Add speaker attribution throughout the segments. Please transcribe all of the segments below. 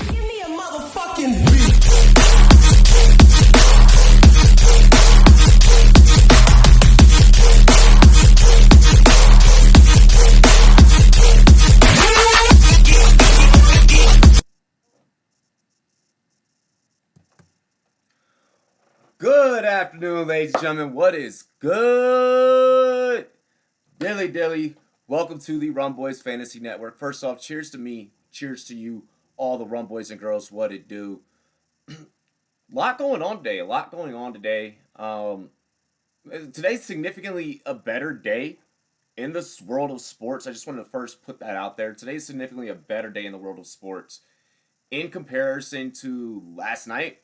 Speaker 1: Give me a motherfucking beat.
Speaker 2: Good afternoon, ladies and gentlemen. What is good? Dilly. Welcome to the Rumboyz Fantasy Network. First off, cheers to me. Cheers to you, all the Rumboys and girls. What it do? Lot going on today. Today's significantly a better day in this world of sports. I just wanted to first put that out there. Today's significantly a better day in the world of sports in comparison to last night.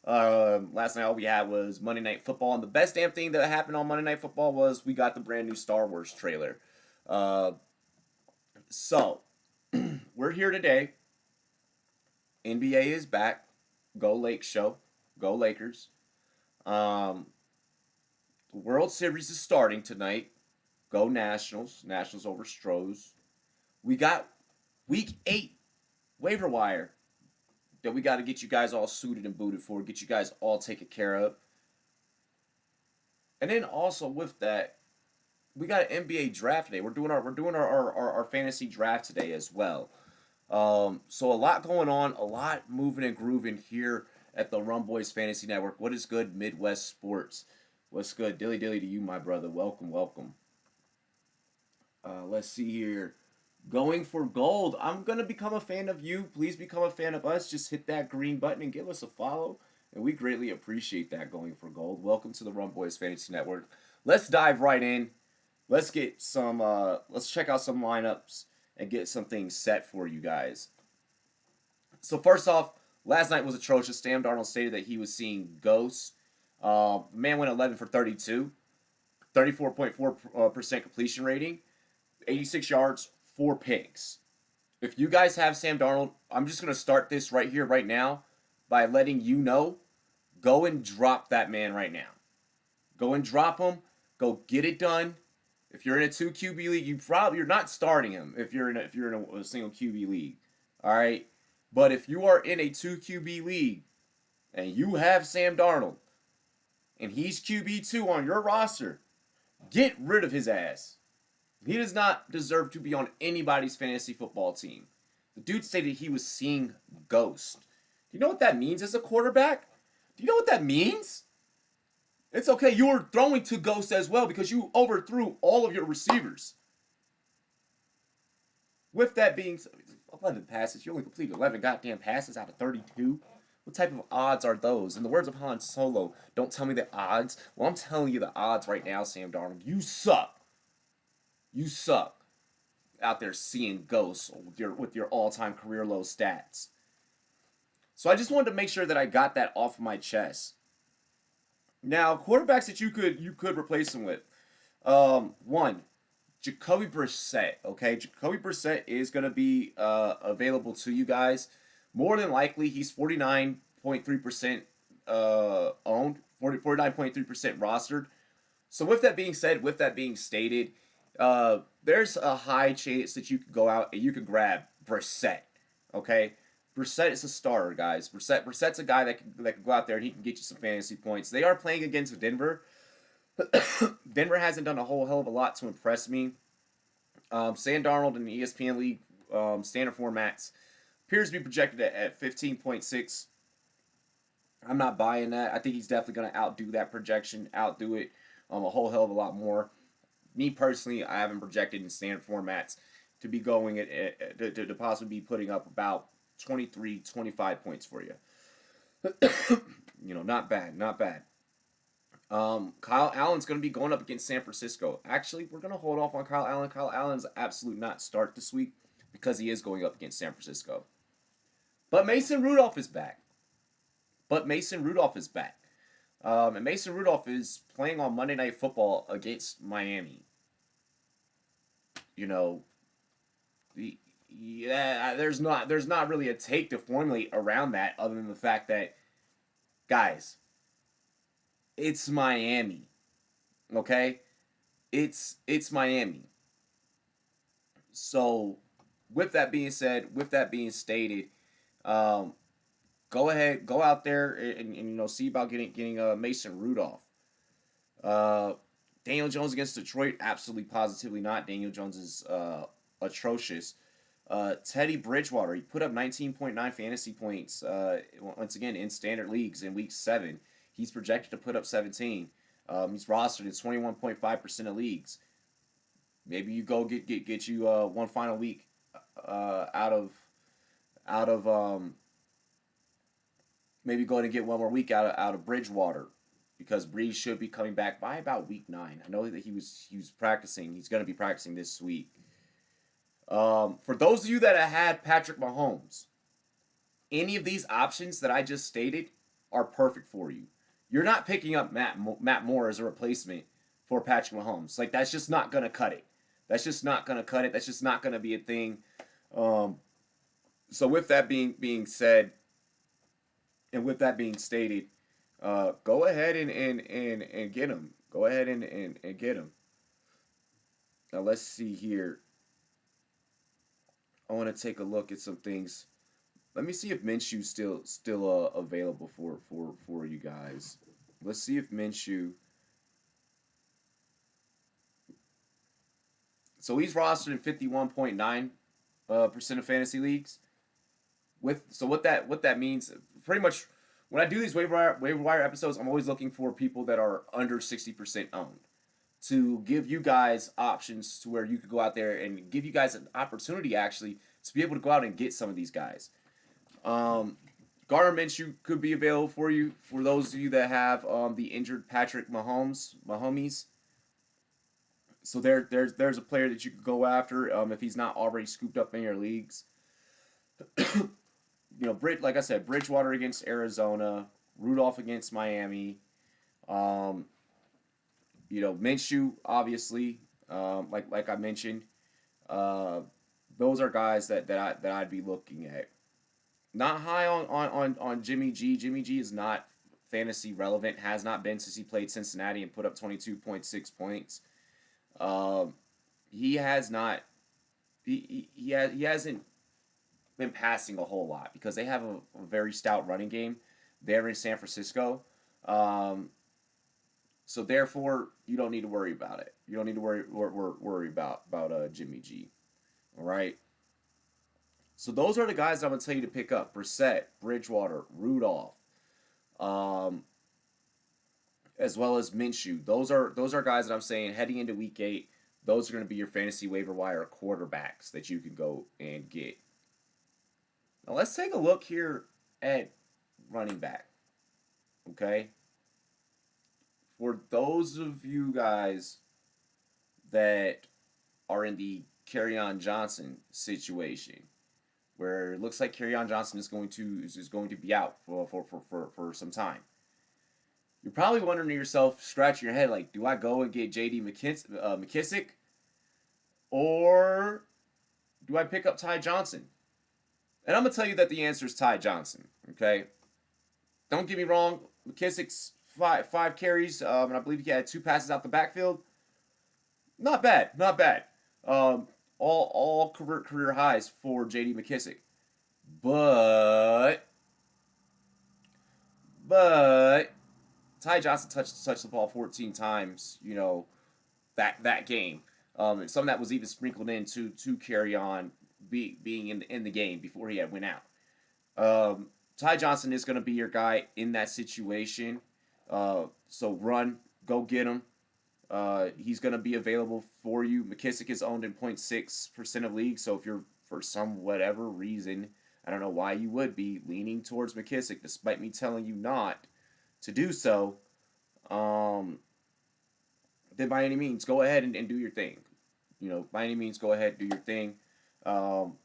Speaker 2: Last night all we had was Monday Night Football, and the best damn thing that happened on Monday Night Football was we got the brand new Star Wars trailer. So we're here today. NBA is back. Go Lake Show. Go Lakers. The World Series is starting tonight. Go Nationals. Nationals over Stros. We got Week 8 Waiver Wire that we got to get you guys all suited and booted for, get you guys all taken care of. And then also with that, we got an NBA draft today. We're doing our fantasy draft today as well. So a lot going on, a lot moving and grooving here at the Rumboyz Fantasy Network. What is good, Midwest Sports? What's good? Dilly to you, my brother. Welcome. Let's see here. Going for gold. I'm going to become a fan of you. Please become a fan of us. Just hit that green button and give us a follow. And we greatly appreciate that, going for gold. Welcome to the Rumboyz Fantasy Network. Let's dive right in. Let's get some, let's check out some lineups and get some things set for you guys. So first off, last night was atrocious. Sam Darnold stated that he was seeing ghosts. Man went 11 for 32. 34.4% completion rating. 86 yards. 4 picks. If you guys have Sam Darnold, I'm just going to start this right here, right now, by letting you know, go and drop that man right now. Go and drop him. Go get it done. If you're in a 2 QB league, you're not starting him if you're in a single QB league. All right? But if you are in a 2 QB league and you have Sam Darnold and he's QB2 on your roster, get rid of his ass. He does not deserve to be on anybody's fantasy football team. The dude stated he was seeing ghosts. Do you know what that means as a quarterback? Do you know what that means? It's okay. You were throwing to ghosts as well because you overthrew all of your receivers. With that being 11 passes, you only completed 11 goddamn passes out of 32. What type of odds are those? In the words of Han Solo, don't tell me the odds. Well, I'm telling you the odds right now, Sam Darnold. You suck. You suck out there seeing ghosts with your all-time career low stats. So I just wanted to make sure that I got that off my chest. Now, quarterbacks that you could replace him with. One, Jacoby Brissett. Okay, Jacoby Brissett is going to be available to you guys. More than likely, he's 49.3% owned, 49.3% rostered. So with that being said, with that being stated, there's a high chance that you could go out and you could grab Brissett. Okay, Brissett is a starter, guys. Brissett's a guy that can go out there and he can get you some fantasy points. They are playing against Denver. Denver hasn't done a whole hell of a lot to impress me. Sam Darnold in the ESPN League standard formats appears to be projected at 15.6. I'm not buying that. I think he's definitely going to outdo that projection, outdo it a whole hell of a lot more. Me personally, I haven't projected in standard formats to be going to possibly be putting up about 23, 25 points for you. Not bad. Kyle Allen's going to be going up against San Francisco. Actually, we're going to hold off on Kyle Allen. Kyle Allen's absolute not start this week because he is going up against San Francisco. But Mason Rudolph is back. But Mason Rudolph is back. And Mason Rudolph is playing on Monday Night Football against Miami. You know, there's not really a take to formulate around that other than the fact that, guys, it's Miami. Okay? It's Miami. So, with that being said, with that being stated, go ahead, go out there and see about getting Mason Rudolph. Daniel Jones against Detroit, absolutely positively not. Daniel Jones is atrocious. Teddy Bridgewater, he put up 19.9 fantasy points once again in standard leagues in week 7. He's projected to put up 17. He's rostered in 21.5% of leagues. Maybe you go get you one final week out of maybe go ahead and get one more week out of Bridgewater, because Breeze should be coming back by about week 9. I know that he was practicing. He's going to be practicing this week. For those of you that have had Patrick Mahomes, any of these options that I just stated are perfect for you. You're not picking up Matt Moore as a replacement for Patrick Mahomes. Like, that's just not going to cut it. That's just not going to cut it. That's just not going to be a thing. So with that being said, and with that being stated, go ahead and get him. Go ahead and get him. Now let's see here. I want to take a look at some things. Let me see if Minshew's still available for you guys. Let's see if Minshew. So he's rostered in 51.9% of fantasy leagues. What that means, pretty much, when I do these waiver wire episodes, I'm always looking for people that are under 60% owned, to give you guys options to where you could go out there and give you guys an opportunity actually to be able to go out and get some of these guys. Gardner Minshew could be available for you, for those of you that have the injured Patrick Mahomes. So there's a player that you could go after if he's not already scooped up in your leagues. Like I said, Bridgewater against Arizona, Rudolph against Miami. Minshew, obviously, like I mentioned. Those are guys that I'd be looking at. Not high on Jimmy G. Jimmy G is not fantasy relevant. Has not been since he played Cincinnati and put up 22.6 points. He has not. He hasn't been passing a whole lot because they have a very stout running game there in San Francisco. So therefore, you don't need to worry about it. You don't need to worry about Jimmy G. All right. So those are the guys I'm gonna tell you to pick up: Brissett, Bridgewater, Rudolph, as well as Minshew. Those are guys that I'm saying heading into Week 8. Those are going to be your fantasy waiver wire quarterbacks that you can go and get. Now let's take a look here at running back. Okay. For those of you guys that are in the Kerryon Johnson situation, where it looks like Kerryon Johnson is going to be out for some time, you're probably wondering to yourself, scratching your head, like, do I go and get J.D. McKissick, or do I pick up Ty Johnson? And I'm going to tell you that the answer is Ty Johnson, okay? Don't get me wrong, McKissick's five carries, and I believe he had 2 passes out the backfield. Not bad. All career highs for J.D. McKissick. But Ty Johnson touched the ball 14 times, that game. And some of that was even sprinkled in to Kerryon being in the game before he had went out. Ty Johnson is going to be your guy in that situation. So go get him. He's going to be available for you. McKissick is owned in 0.6% of leagues, so if you're, for some whatever reason, I don't know why you would be leaning towards McKissick, despite me telling you not to do so, then by any means, go ahead and do your thing. By any means, go ahead and do your thing.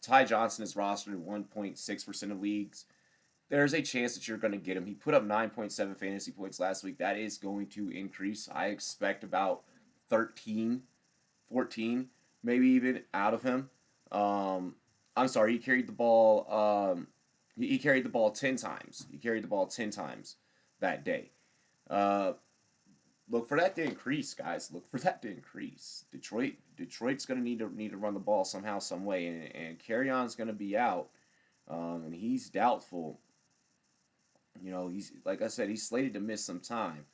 Speaker 2: Ty Johnson is rostered in 1.6% of leagues. There's a chance that you're going to get him. He put up 9.7 fantasy points last week. That is going to increase. I expect about 13, 14, maybe even out of him. I'm sorry, he carried the ball. He carried the ball 10 times. He carried the ball 10 times that day. Look for that to increase, guys. Look for that to increase. Detroit's going to need to run the ball somehow, some way, and Carrion's going to be out, and he's doubtful. You know, he's, like I said, he's slated to miss some time.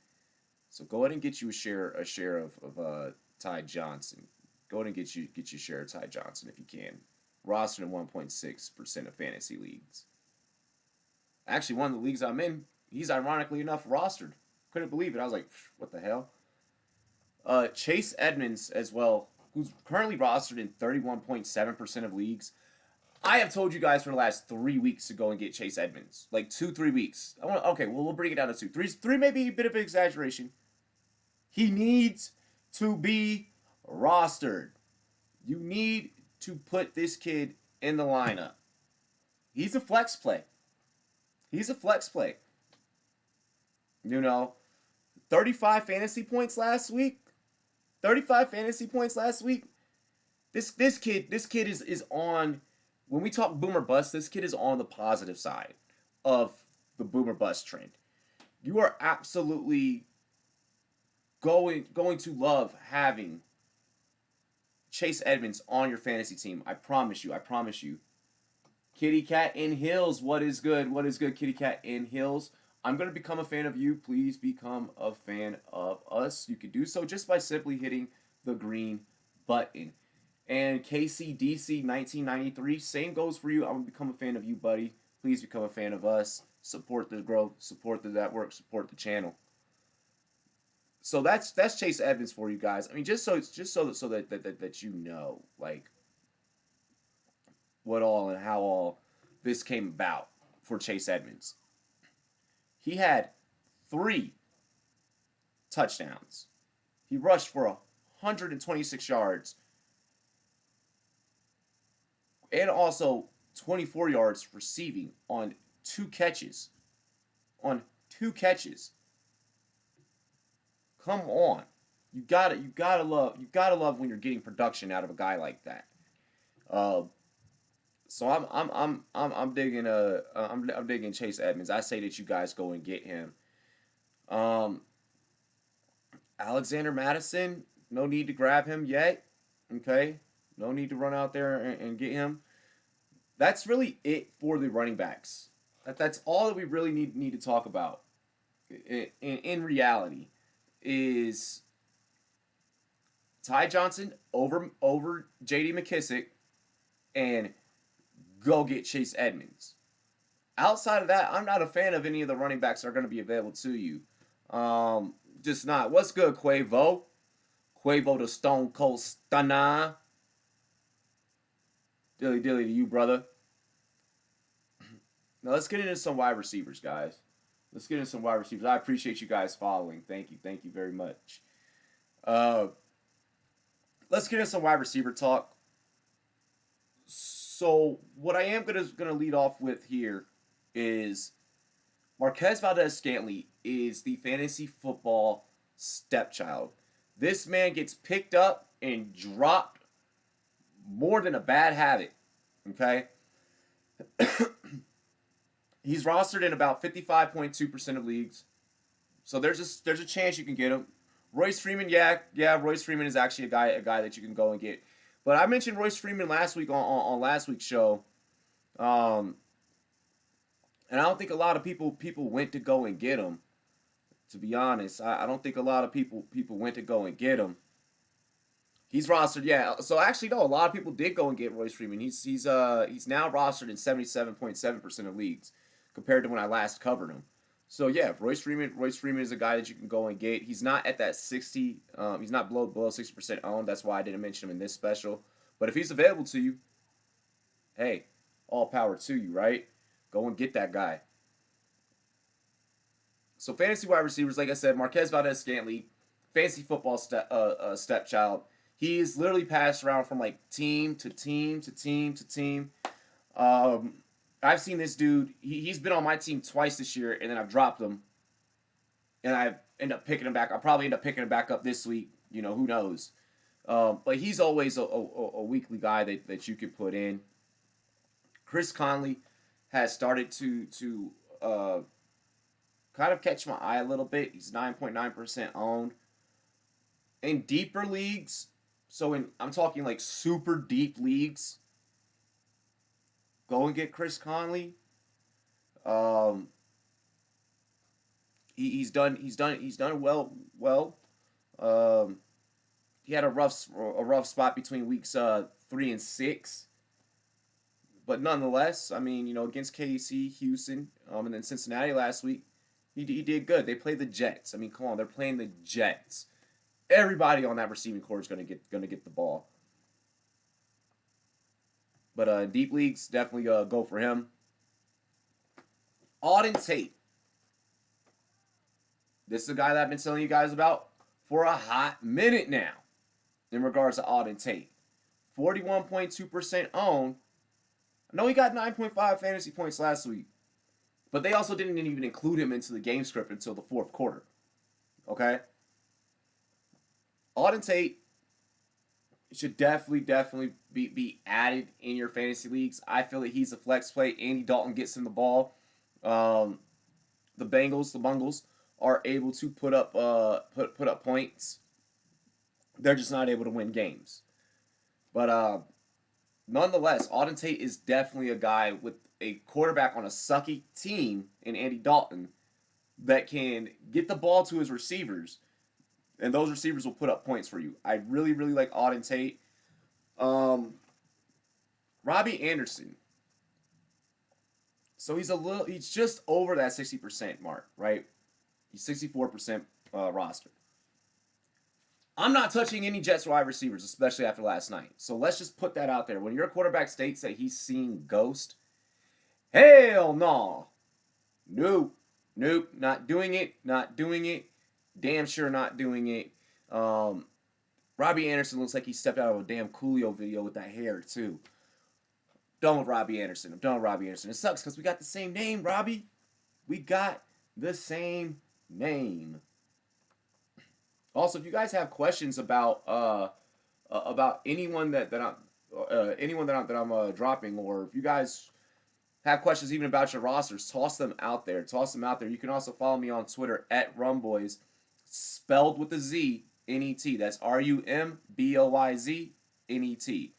Speaker 2: So go ahead and get you a share of Ty Johnson. Go ahead and get you a share of Ty Johnson if you can. Rostered in 1.6% of fantasy leagues. Actually, one of the leagues I'm in, he's ironically enough rostered. Couldn't believe it. I was like, what the hell? Chase Edmonds as well, who's currently rostered in 31.7% of leagues. I have told you guys for the last 3 weeks to go and get Chase Edmonds. Like 2-3 weeks. Okay, well, we'll bring it down to 2. Three may be a bit of an exaggeration. He needs to be rostered. You need to put this kid in the lineup. He's a flex play. He's a flex play. You know, 35 fantasy points last week. 35 fantasy points last week. This kid is on, when we talk boomer bust, this kid is on the positive side of the boomer bust trend. You are absolutely going to love having Chase Edmonds on your fantasy team. I promise you. I promise you. Kitty Cat in Hills, what is good? What is good, Kitty Cat in Hills? I'm going to become a fan of you. Please become a fan of us. You can do so just by simply hitting the green button. And KCDC 1993, same goes for you. I'm going to become a fan of you, buddy. Please become a fan of us. Support the growth, support the network, support the channel. So that's Chase Edmonds for you guys. I mean, just so that you know, like, what all and how all this came about for Chase Edmonds. He had 3 touchdowns. He rushed for 126 yards and also 24 yards receiving on 2 catches. On 2 catches. Come on. You gotta love when you're getting production out of a guy like that. So I'm digging Chase Edmonds. I say that you guys go and get him. Alexander Madison, no need to grab him yet. Okay, no need to run out there and get him. That's really it for the running backs. That's all that we really need to talk about. In reality, is Ty Johnson over J.D. McKissick and go get Chase Edmonds. Outside of that, I'm not a fan of any of the running backs that are going to be available to you. Just not. What's good, Quavo? Quavo the Stone Cold Stunner. Dilly to you, brother. Now let's get into some wide receivers, guys. Let's get into some wide receivers. I appreciate you guys following. Thank you very much. Let's get into some wide receiver talk. So what I am gonna lead off with here is Marquez Valdez-Scantling is the fantasy football stepchild. This man gets picked up and dropped more than a bad habit. Okay. He's rostered in about 55.2% of leagues. So there's a chance you can get him. Royce Freeman, yeah, Royce Freeman is actually a guy that you can go and get. But I mentioned Royce Freeman last week on last week's show. And I don't think a lot of people went to go and get him. To be honest, I don't think a lot of people went to go and get him. He's rostered, yeah. So actually, no, a lot of people did go and get Royce Freeman. He's now rostered in 77.7% of leagues compared to when I last covered him. So yeah, Royce Freeman is a guy that you can go and get. He's not at that 60. He's not below 60% owned. That's why I didn't mention him in this special. But if he's available to you, hey, all power to you, right? Go and get that guy. So fantasy wide receivers, like I said, Marquez Valdez-Scantling, fantasy football stepchild. He is literally passed around from like team to team to team to team. I've seen this dude. He's been on my team twice this year, and then I've dropped him, and I end up picking him back. I'll probably end up picking him back up this week. You know, who knows? But he's always a weekly guy that you can put in. Chris Conley has started to kind of catch my eye a little bit. He's 9.9% owned. In deeper leagues, I'm talking like super deep leagues, go and get Chris Conley. He's done well. He had a rough spot between weeks 3 and 6, but nonetheless, I mean, against KC, Houston, and then Cincinnati last week, he did good. They played the Jets. I mean, come on, they're playing the Jets. Everybody on that receiving core is gonna get the ball. But deep leagues, definitely go for him. Auden Tate. This is a guy that I've been telling you guys about for a hot minute now. In regards to Auden Tate, 41.2% owned. I know he got 9.5 fantasy points last week, but they also didn't even include him into the game script until the fourth quarter. Okay? Auden Tate should definitely be added in your fantasy leagues. I feel that he's a flex play. Andy Dalton gets him the ball. The Bungles are able to put up points. They're just not able to win games. But nonetheless, Auden Tate is definitely a guy with a quarterback on a sucky team in Andy Dalton that can get the ball to his receivers, and those receivers will put up points for you. I really like Auden Tate. Robbie Anderson. So he's just over that 60% mark, right? He's 64% roster. I'm not touching any Jets wide receivers, especially after last night. So let's just put that out there. When your quarterback states that he's seeing ghost, hell no. Nope, not doing it. Damn sure not doing it. Robbie Anderson looks like he stepped out of a damn Coolio video with that hair, too. Done with Robbie Anderson. I'm done with Robbie Anderson. It sucks because we got the same name, Robbie. We got the same name. Also, if you guys have questions about anyone that I'm dropping, or if you guys have questions even about your rosters, toss them out there. You can also follow me on Twitter at Rumboyz, spelled with a Z, N-E-T. That's RUMBOYZ, N-E-T.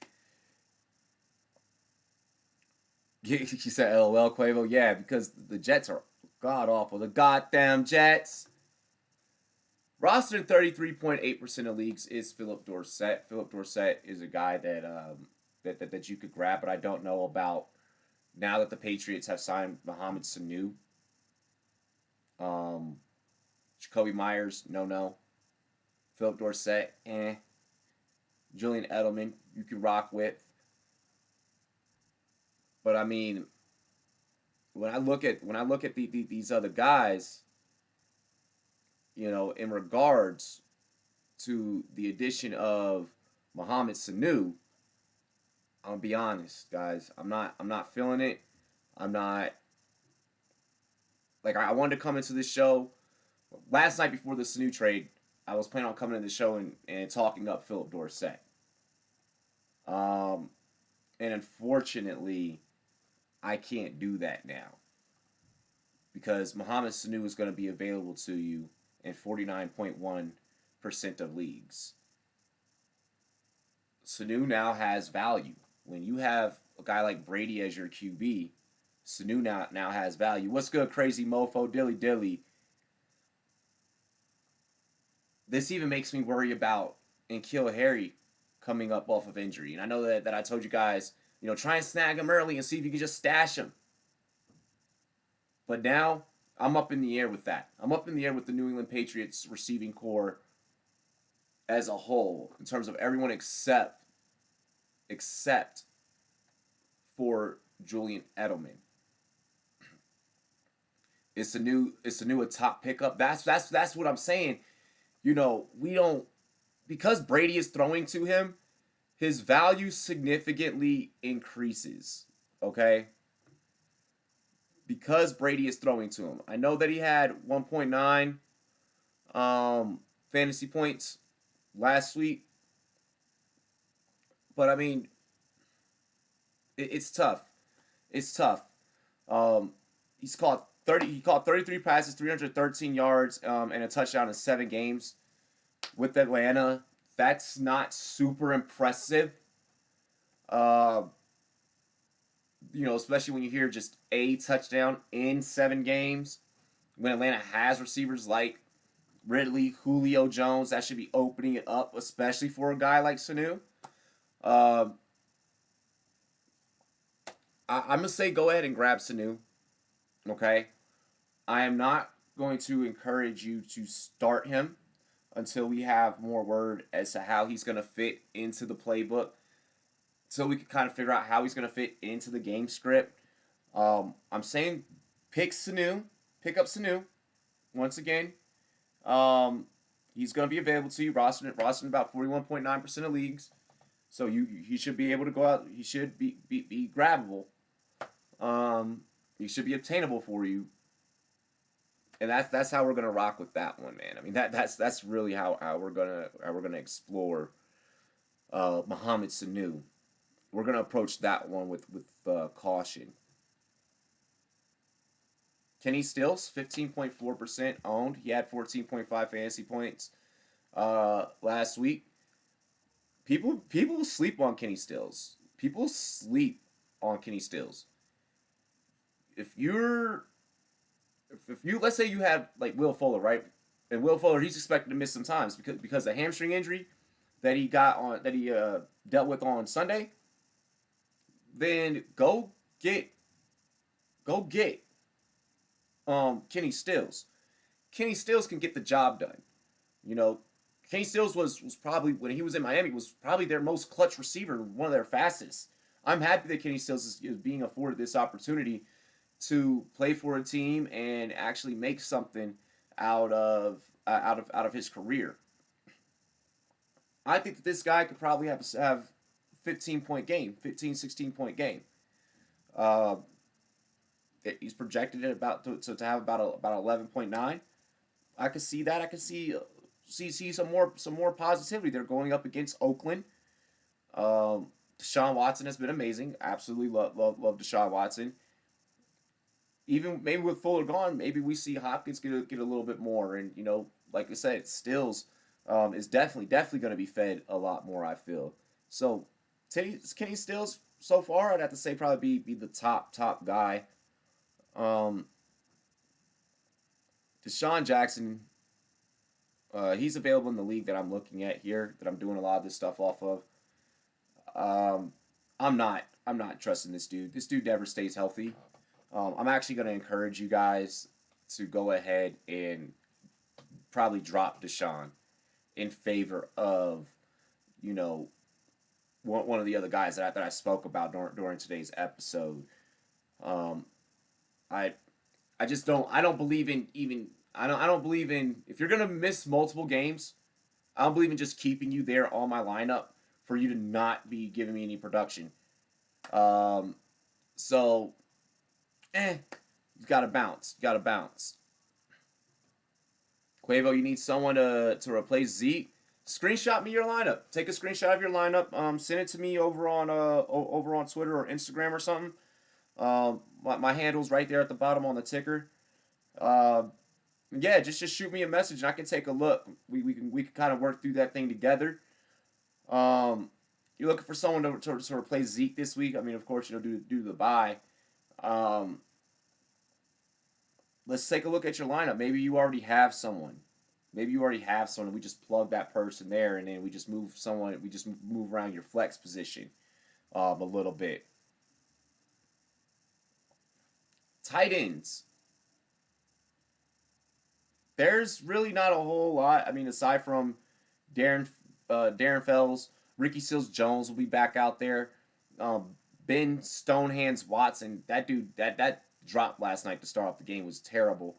Speaker 2: She said, LOL, Quavo. Yeah, because the Jets are god-awful. The goddamn Jets. Rostered in 33.8% of leagues is Philip Dorsett. Philip Dorsett is a guy that you could grab, but I don't know about now that the Patriots have signed Mohamed Sanu. Jacoby Myers, no. Philip Dorsett, Julian Edelman, you can rock with. But I mean, when I look at these other guys, in regards to the addition of Mohamed Sanu, I'm gonna be honest, guys. I'm not feeling it. I'm not I wanted to come into this show last night before the Sanu trade. I was planning on coming into the show and talking up Philip Dorsett. And unfortunately, I can't do that now because Mohamed Sanu is going to be available to you in 49.1% of leagues. Sanu now has value. When you have a guy like Brady as your QB, Sanu now has value. What's good, crazy mofo, dilly? This even makes me worry about N'Keal Harry coming up off of injury. And I know that I told you guys, try and snag him early and see if you can just stash him. But now, I'm up in the air with that. I'm up in the air with the New England Patriots receiving core as a whole, in terms of everyone except for Julian Edelman. It's a new a top pickup. That's what I'm saying. We don't because Brady is throwing to him, his value significantly increases. Okay? Because Brady is throwing to him. I know that he had 1.9 fantasy points last week. But I mean, it's tough. It's tough. He's caught 30. He caught 33 passes, 313 yards, and a touchdown in 7 games with Atlanta. That's not super impressive. Especially when you hear just a touchdown in 7 games. When Atlanta has receivers like Ridley, Julio Jones, that should be opening it up, especially for a guy like Sanu. I'm going to say go ahead and grab Sanu. Okay? I am not going to encourage you to start him until we have more word as to how he's going to fit into the playbook. So we can kind of figure out how he's going to fit into the game script. I'm saying pick up Sanu once again. He's going to be available to you, rostered about 41.9% of leagues. So he should be able to go out. He should be grabbable. He should be obtainable for you. And that's how we're gonna rock with that one, man. I mean that's really how we're gonna explore Mohamed Sanu. We're gonna approach that one with caution. Kenny Stills, 15.4% owned. He had 14.5 fantasy points last week. People sleep on Kenny Stills. People sleep on Kenny Stills. If you let's say you have like Will Fuller, right? And Will Fuller, he's expected to miss some times because the hamstring injury that he dealt with on Sunday. Then go get Kenny Stills. Kenny Stills can get the job done. Kenny Stills was probably, when he was in Miami, was probably their most clutch receiver, one of their fastest. I'm happy that Kenny Stills is being afforded this opportunity to play for a team and actually make something out of his career. I think that this guy could probably have 16-point game. He's projected at about to have about 11.9. I could see that. I could see some more positivity. They're going up against Oakland. Deshaun Watson has been amazing. Absolutely love Deshaun Watson. Even maybe with Fuller gone, maybe we see Hopkins get a little bit more. And, like I said, Stills is definitely going to be fed a lot more, I feel. So, Kenny Stills, so far, I'd have to say probably be the top guy. Deshaun Jackson, he's available in the league that I'm looking at here, that I'm doing a lot of this stuff off of. I'm not trusting this dude. This dude never stays healthy. I'm actually going to encourage you guys to go ahead and probably drop Deshaun in favor of, one of the other guys that I spoke about during today's episode. I don't believe in if you're going to miss multiple games, I don't believe in just keeping you there on my lineup for you to not be giving me any production. You gotta bounce. Quavo, you need someone to replace Zeke. Screenshot me your lineup. Take a screenshot of your lineup. Send it to me over on Twitter or Instagram or something. My handle's right there at the bottom on the ticker. Just shoot me a message and I can take a look. We can kind of work through that thing together. You're looking for someone to replace Zeke this week. I mean, of course, do the bye. Let's take a look at your lineup. Maybe you already have someone. We just plug that person there, and then we just move around your flex position a little bit. Tight ends. There's really not a whole lot. I mean, aside from Darren Fells, Ricky Seals-Jones will be back out there. Ben Stonehands Watson, that dude, that drop last night to start off the game was terrible.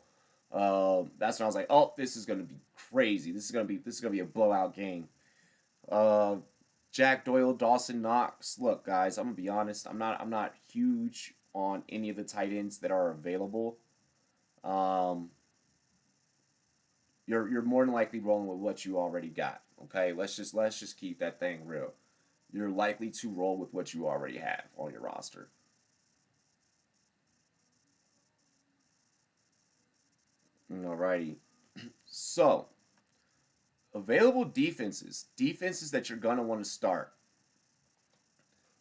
Speaker 2: That's when I was like, oh, this is gonna be crazy. This is gonna be a blowout game. Uh, Jack Doyle, Dawson Knox. Look, guys, I'm gonna be honest. I'm not huge on any of the tight ends that are available. Um, you're more than likely rolling with what you already got. Okay, let's just keep that thing real. You're likely to roll with what you already have on your roster. Alrighty. So, available defenses that you're gonna want to start.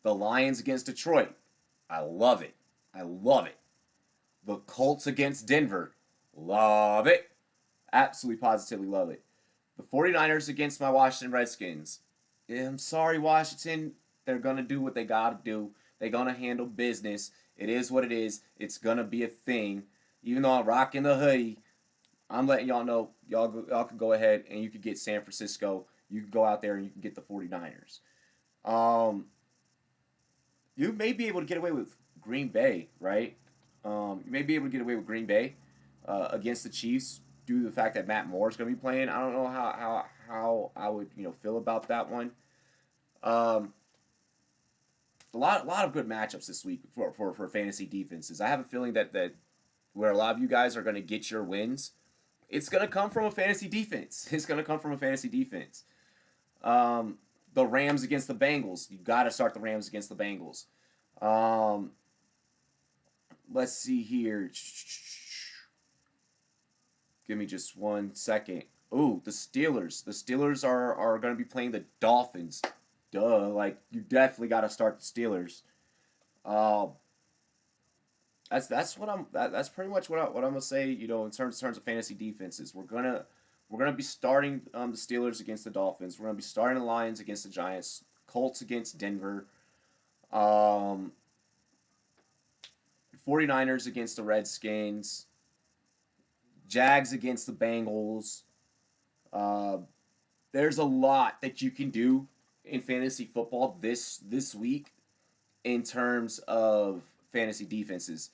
Speaker 2: The Lions against Detroit. I love it. I love it. The Colts against Denver. Love it. Absolutely positively love it. The 49ers against my Washington Redskins. Yeah, I'm sorry, Washington. They're going to do what they got to do. They're going to handle business. It is what it is. It's going to be a thing. Even though I'm rocking the hoodie, I'm letting y'all know y'all can go ahead and you can get San Francisco. You can go out there and you can get the 49ers. You may be able to get away with Green Bay, right? You may be able to get away with Green Bay against the Chiefs due to the fact that Matt Moore is going to be playing. I don't know how I would feel about that one. Um, a lot of good matchups this week for fantasy defenses. I have a feeling that where a lot of you guys are going to get your wins, it's going to come from a fantasy defense. It's going to come from a fantasy defense. The Rams against the Bengals. You got to start the Rams against the Bengals. Let's see here. Give me just 1 second. Ooh, the Steelers. The Steelers are going to be playing the Dolphins. Duh. Like, you definitely got to start the Steelers. That's pretty much what I'm gonna say. In terms of fantasy defenses, we're gonna be starting the Steelers against the Dolphins. We're gonna be starting the Lions against the Giants. Colts against Denver. 49ers against the Redskins. Jags against the Bengals. There's a lot that you can do in fantasy football this week in terms of fantasy defenses.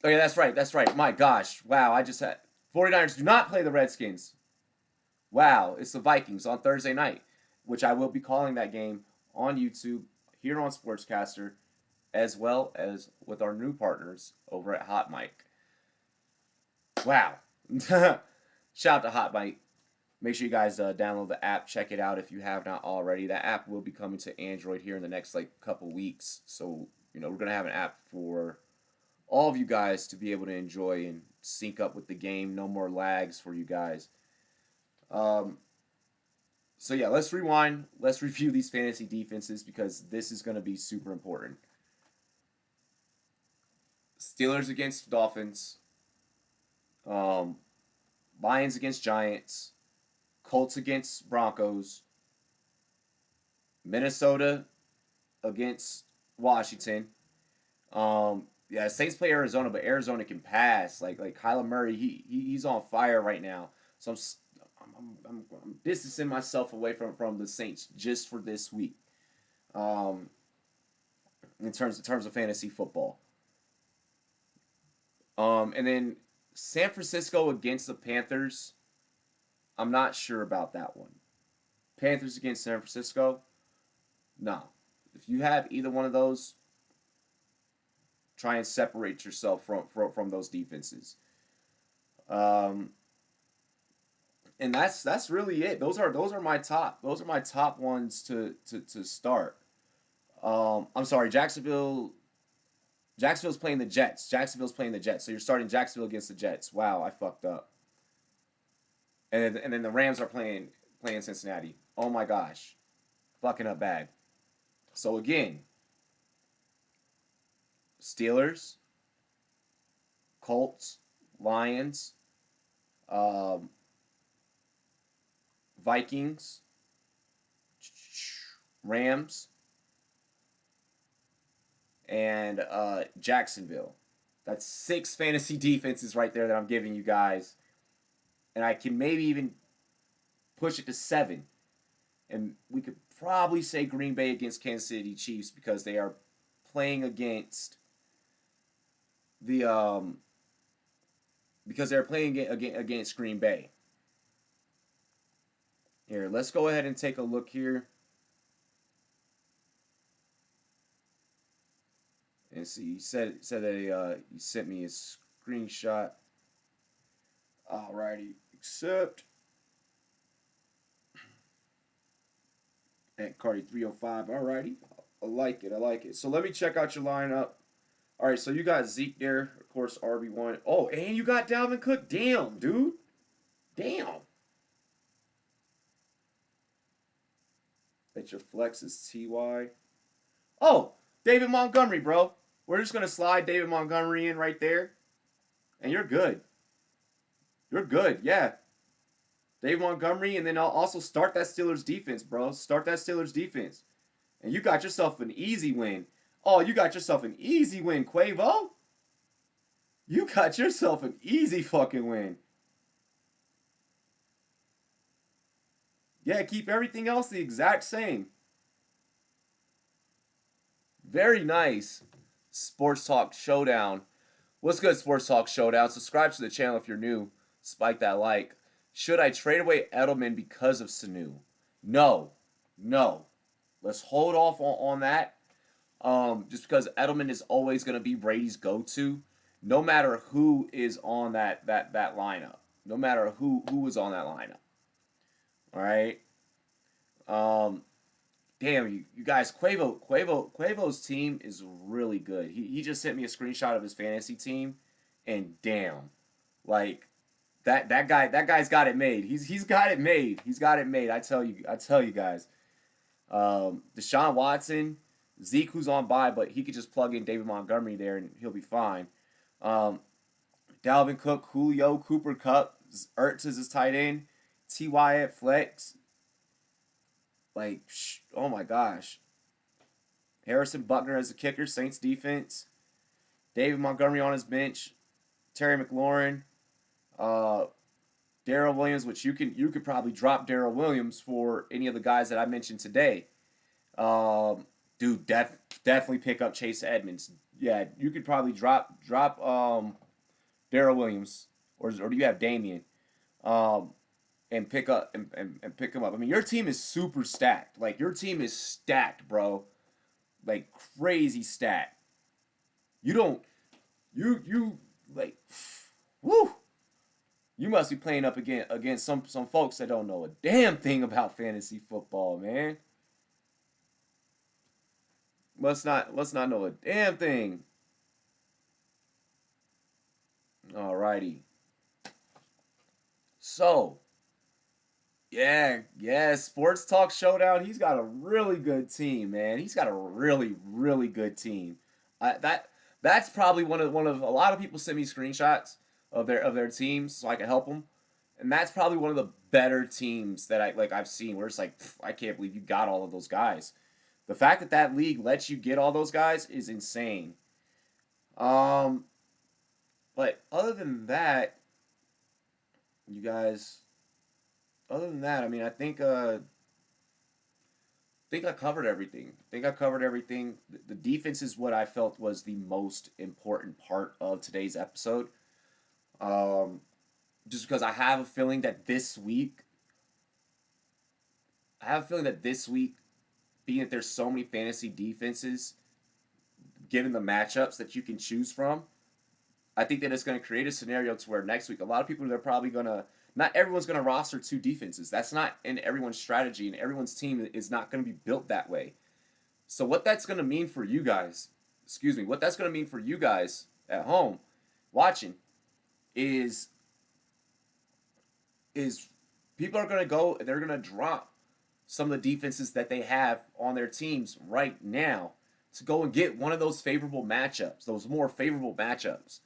Speaker 2: Oh, yeah, that's right. That's right. My gosh. Wow, I just had 49ers do not play the Redskins. Wow, it's the Vikings on Thursday night, which I will be calling that game on YouTube here on Sportscaster, as well as with our new partners over at Hot Mic. Wow. Shout out to Hot Mic. Make sure you guys download the app. Check it out if you have not already. That app will be coming to Android here in the next couple weeks. So, we're going to have an app for all of you guys to be able to enjoy and sync up with the game. No more lags for you guys. So yeah, let's rewind. Let's review these fantasy defenses because this is going to be super important. Steelers against Dolphins. Lions against Giants. Colts against Broncos. Minnesota against Washington. Yeah, Saints play Arizona, but Arizona can pass. Like Kyler Murray, he's on fire right now. So I'm distancing myself away from the Saints just for this week. In terms of fantasy football. And then San Francisco against the Panthers. I'm not sure about that one. Panthers against San Francisco. No. If you have either one of those, try and separate yourself from those defenses. And that's really it. Those are my top ones to start. I'm sorry, Jacksonville's playing the Jets. So you're starting Jacksonville against the Jets. Wow, I fucked up. And then the Rams are playing Cincinnati. Oh my gosh. Fucking up bad. So again, Steelers, Colts, Lions, Vikings, Rams, and Jacksonville. That's 6 fantasy defenses right there that I'm giving you guys. And I can maybe even push it to 7. And we could probably say Green Bay against Kansas City Chiefs because they are playing against because they're playing against Green Bay. Here, let's go ahead and take a look here. And see, he said that he sent me a screenshot. Alrighty, accept. At Cardi 305. Alrighty, I like it. So let me check out your lineup. All right, so you got Zeke there, of course, RB1. Oh, and you got Dalvin Cook. Damn, dude. Damn. That your flex is TY. Oh, David Montgomery, bro. We're just going to slide David Montgomery in right there. And you're good. You're good, yeah. David Montgomery, and then I'll also start that Steelers defense, bro. Start that Steelers defense. And you got yourself an easy win. Oh, you got yourself an easy win, Quavo. You got yourself an easy fucking win. Yeah, keep everything else the exact same. Very nice. Sports Talk Showdown. What's good, Sports Talk Showdown? Subscribe to the channel if you're new. Spike that like. Should I trade away Edelman because of Sanu? No. Let's hold off on that. Just because Edelman is always going to be Brady's go-to, no matter who is on that lineup. No matter who is on that lineup. All right. Damn, you guys, Quavo's team is really good. He just sent me a screenshot of his fantasy team, and damn, like that guy's got it made. He's got it made. He's got it made. I tell you guys. Deshaun Watson, Zeke, who's on bye, but he could just plug in David Montgomery there and he'll be fine. Dalvin Cook, Julio, Cooper Kupp, Ertz is his tight end, T.Y. at flex. Like, oh my gosh. Harrison Buckner as a kicker, Saints defense. David Montgomery on his bench. Terry McLaurin. Darrell Williams, which you could probably drop Darrell Williams for any of the guys that I mentioned today. Dude, definitely pick up Chase Edmonds. Yeah, you could probably drop Darrell Williams, or do you have Damian? And pick him up. I mean, your team is super stacked. Like, your team is stacked, bro. Like, crazy stacked. You like, woo. You must be playing up against some folks that don't know a damn thing about fantasy football, man. Must not know a damn thing. Alrighty. So, yeah, Sports Talk Showdown. He's got a really good team, man. He's got a really, really good team. That's probably one of a lot of people send me screenshots of their teams so I can help them, and that's probably one of the better teams that I've seen. Where it's like, I can't believe you got all of those guys. The fact that league lets you get all those guys is insane. But other than that, you guys. Other than that, I mean, I think I covered everything. The defense is what I felt was the most important part of today's episode. Just because I have a feeling that this week, being that there's so many fantasy defenses, given the matchups that you can choose from, I think that it's going to create a scenario to where next week, a lot of people, they're probably going to, not everyone's going to roster two defenses. That's not in everyone's strategy, and everyone's team is not going to be built that way. So what that's going to mean for you guys, at home watching is people are going to go, they're going to drop some of the defenses that they have on their teams right now to go and get one of those favorable matchups, those more favorable matchups.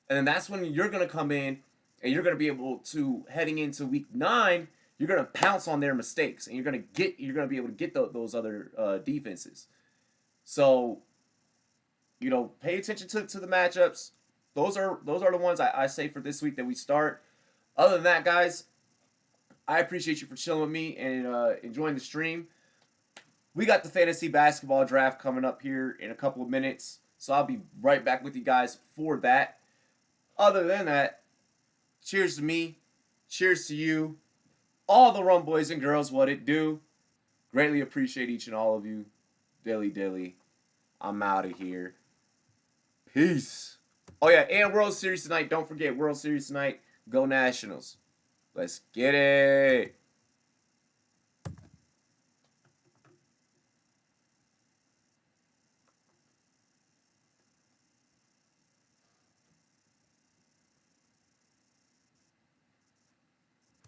Speaker 2: And then that's when you're going to come in and you're going to be able to, heading into week 9, you're going to pounce on their mistakes, and you're going to be able to get those other defenses. So, pay attention to the matchups. Those are the ones I say for this week that we start. Other than that, guys, I appreciate you for chilling with me and enjoying the stream. We got the fantasy basketball draft coming up here in a couple of minutes, so I'll be right back with you guys for that. Other than that, cheers to me, cheers to you, all the Rumboyz and girls, what it do. Greatly appreciate each and all of you. Dilly dilly. I'm out of here. Peace. Oh yeah, and World Series tonight. Don't forget, World Series tonight. Go Nationals. Let's get it.